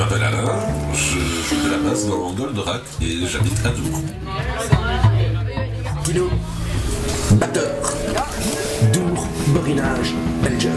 m'appelle Alain, je suis de la base dans Goldorak et j'habite à Dour. Tino, batteur, Dour, Borinage, Belgium.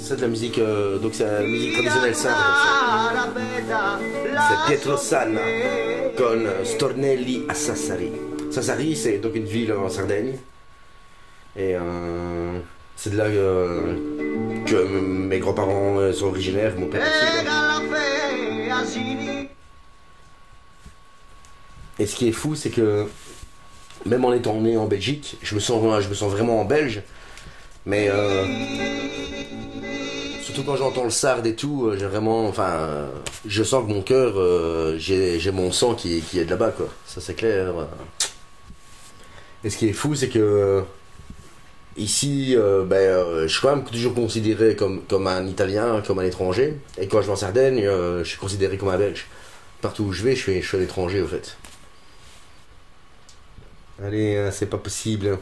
C'est de la musique, donc c'est la musique traditionnelle sarde. C'est Pietro Sanna con Stornelli a Sassari. Sassari, c'est donc une ville en Sardaigne. Et c'est de là que mes grands-parents sont originaires, mon père aussi. Et ce qui est fou, c'est que même en étant né en Belgique, je me sens vraiment en belge. Mais surtout quand j'entends le sarde et tout, j'ai vraiment, enfin, je sens que mon cœur, j'ai mon sang qui est de là-bas, quoi. Ça c'est clair. Et ce qui est fou, c'est que ici, je suis quand même toujours considéré comme un Italien, comme un étranger. Et quand je vais en Sardaigne, je suis considéré comme un Belge. Partout où je vais, je suis un étranger, au fait. Allez, c'est pas possible.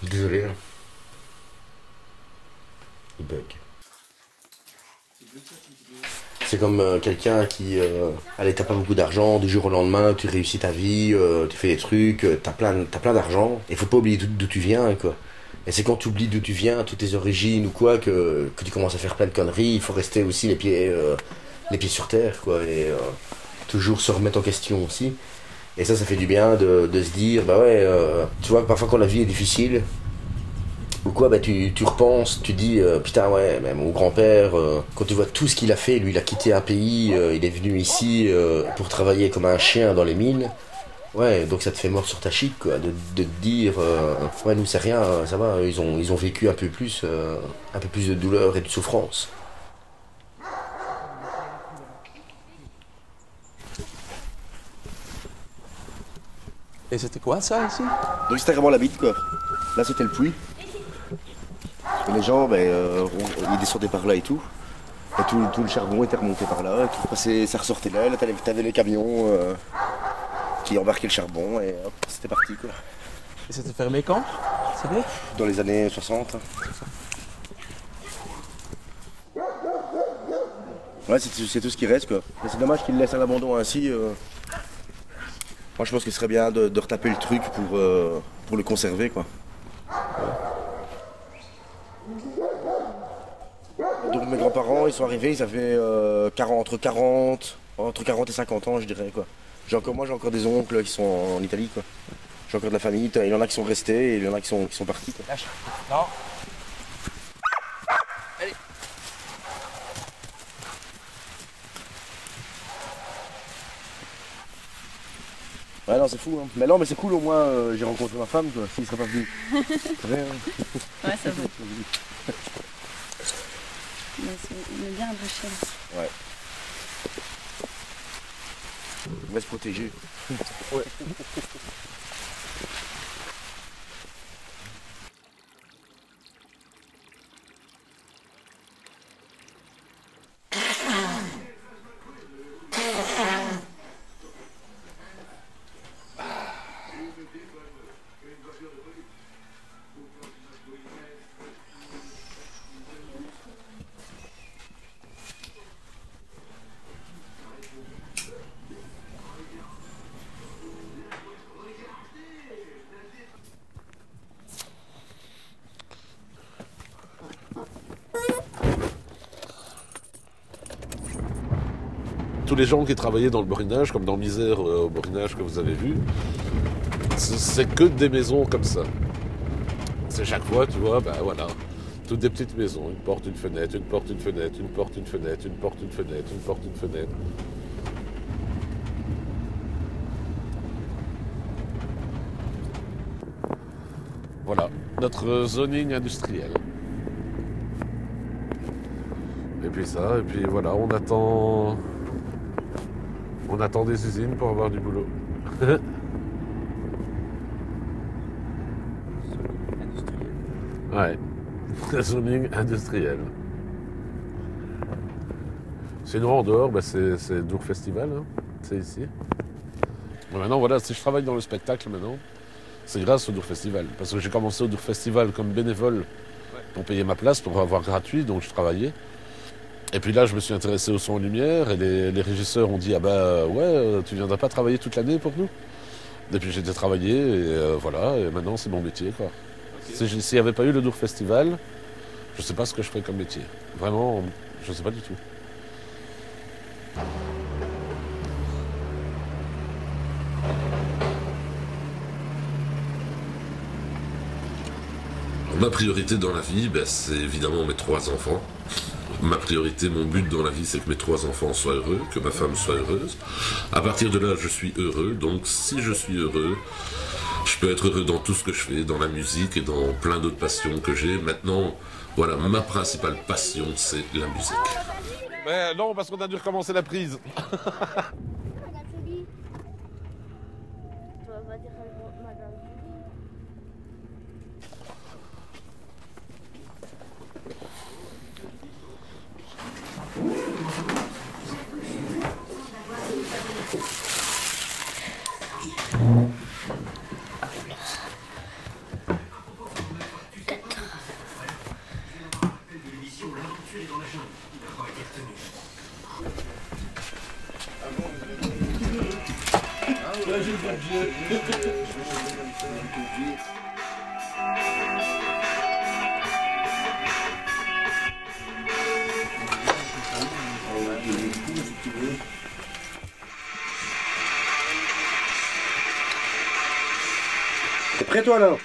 Désolé. Il bug. C'est comme quelqu'un qui... allez, t'as pas beaucoup d'argent, du jour au lendemain, tu réussis ta vie, tu fais des trucs, t'as plein d'argent. Et faut pas oublier d'où tu viens, quoi. Et c'est quand tu oublies d'où tu viens, toutes tes origines ou quoi, que tu commences à faire plein de conneries. Il faut rester aussi les pieds sur terre, quoi. Et toujours se remettre en question aussi. Et ça fait du bien de se dire, bah ouais, tu vois, parfois quand la vie est difficile, ou quoi, bah tu repenses, tu dis, putain ouais, mais mon grand-père, quand tu vois tout ce qu'il a fait, lui il a quitté un pays, il est venu ici pour travailler comme un chien dans les mines, ouais, donc ça te fait mort sur ta chic, quoi, de te dire, ouais, nous c'est rien, ça va, ils ont vécu un peu plus de douleur et de souffrance. Et c'était quoi ça ici? Donc c'était vraiment la bite, quoi. Là c'était le puits. Et les gens, ils descendaient par là et tout. Et tout le charbon était remonté par là. Et tout passait, ça ressortait là. Là t'avais les camions qui embarquaient le charbon et hop, c'était parti, quoi. Et c'était fermé quand? C'est vrai? Dans les années 60. Ouais, c'est tout ce qui reste, quoi. Mais c'est dommage qu'ils le laissent à l'abandon ainsi. Moi je pense qu'il serait bien de retaper le truc pour le conserver, quoi. Donc mes grands-parents ils sont arrivés, ils avaient entre 40 et 50 ans, je dirais, quoi. Moi j'ai encore des oncles qui sont en Italie, quoi. J'ai encore de la famille, il y en a qui sont restés et il y en a qui sont partis, quoi. Lâche. Non. Allez. Ouais, non, c'est fou, hein. Mais non, mais c'est cool, au moins, j'ai rencontré ma femme, quoi, s'il serait pas venu. C'est vrai, hein. Ouais, ça va. On est bien à Bruxelles. Ouais. On va se protéger. Ouais. Tous les gens qui travaillaient dans le borinage, comme dans Misère au borinage que vous avez vu, c'est que des maisons comme ça. C'est chaque fois, tu vois, ben voilà, toutes des petites maisons, une porte, une fenêtre, une porte, une fenêtre, une porte, une fenêtre, une porte, une fenêtre, une porte, une fenêtre. Voilà, notre zoning industriel. Et puis ça, et puis voilà, on attend des usines pour avoir du boulot. Ouais. Zoning industriel. Sinon, en dehors, bah, c'est Dour Festival. Hein. C'est ici. Bon, maintenant, voilà, si je travaille dans le spectacle maintenant, c'est grâce au Dour Festival. Parce que j'ai commencé au Dour Festival comme bénévole pour payer ma place, pour avoir gratuit, donc je travaillais. Et puis là, je me suis intéressé au son et lumière, et les régisseurs ont dit « Ah bah ouais, tu viendras pas travailler toute l'année pour nous ?» Et puis j'ai été travailler, et voilà, et maintenant c'est mon métier, quoi. Okay. S'il n'y avait pas eu le Dour Festival, je ne sais pas ce que je ferais comme métier. Vraiment, je ne sais pas du tout. Ma priorité dans la vie, ben, c'est évidemment mes 3 enfants. Ma priorité, mon but dans la vie, c'est que mes 3 enfants soient heureux, que ma femme soit heureuse. À partir de là, je suis heureux. Donc si je suis heureux, je peux être heureux dans tout ce que je fais, dans la musique et dans plein d'autres passions que j'ai. Maintenant, voilà, ma principale passion, c'est la musique. Mais non, parce qu'on a dû recommencer la prise. T'es prêt toi là? Ouais.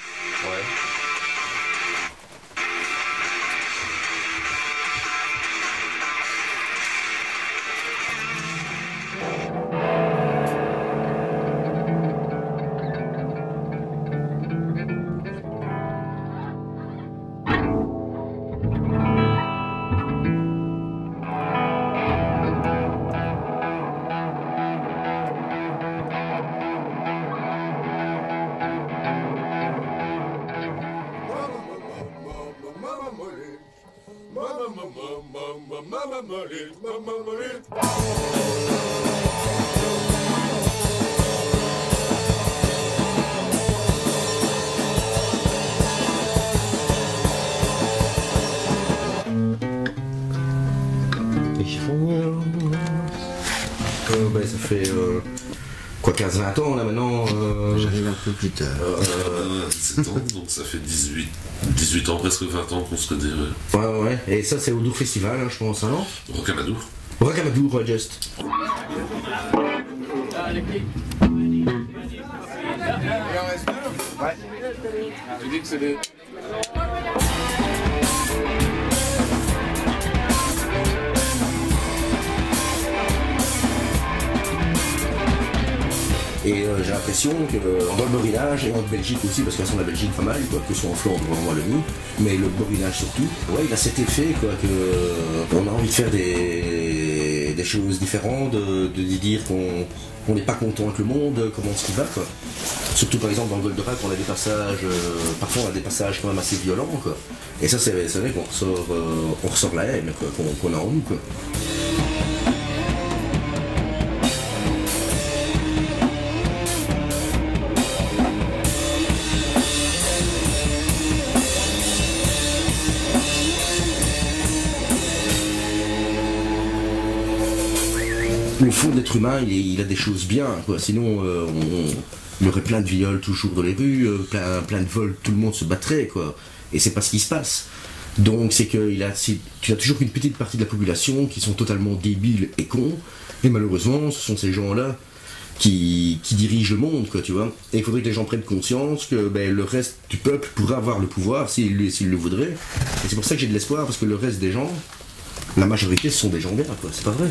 Ben, ça fait quoi, 15-20 ans là maintenant. J'arrive un peu plus tard. 17 ans, donc ça fait 18 ans, presque 20 ans qu'on se connaît. Ouais. Et ça, c'est au Dour Festival, hein, je pense, hein, non? Rocamadour. Rocamadour, just. Il en reste 2? Ouais. Tu dis que c'est des... Et j'ai l'impression que dans le borinage, et en Belgique aussi, parce qu'elles sont la Belgique pas mal, quoi, que ce soit en Flandre ou en Wallonie, mais le borinage surtout, ouais, il a cet effet, quoi, que on a envie de faire des choses différentes, de dire qu'on n'est pas content avec le monde, comment ce qui va, quoi. Surtout par exemple dans le Goldorak, on a des passages, parfois on a des passages quand même assez violents, quoi. Et ça, c'est vrai qu'on ressort la haine, quoi, qu'on a en nous, quoi. Le fond de l'être humain, il a des choses bien, quoi. Sinon il y aurait plein de viols toujours dans les rues, plein de vols, tout le monde se battrait, quoi. Et c'est pas ce qui se passe. Donc c'est que tu as toujours une petite partie de la population qui sont totalement débiles et cons, et malheureusement ce sont ces gens-là qui dirigent le monde, quoi, tu vois. Et il faudrait que les gens prennent conscience que le reste du peuple pourrait avoir le pouvoir s'il le voudrait. Et c'est pour ça que j'ai de l'espoir, parce que le reste des gens, la majorité, ce sont des gens bien, quoi. C'est pas vrai.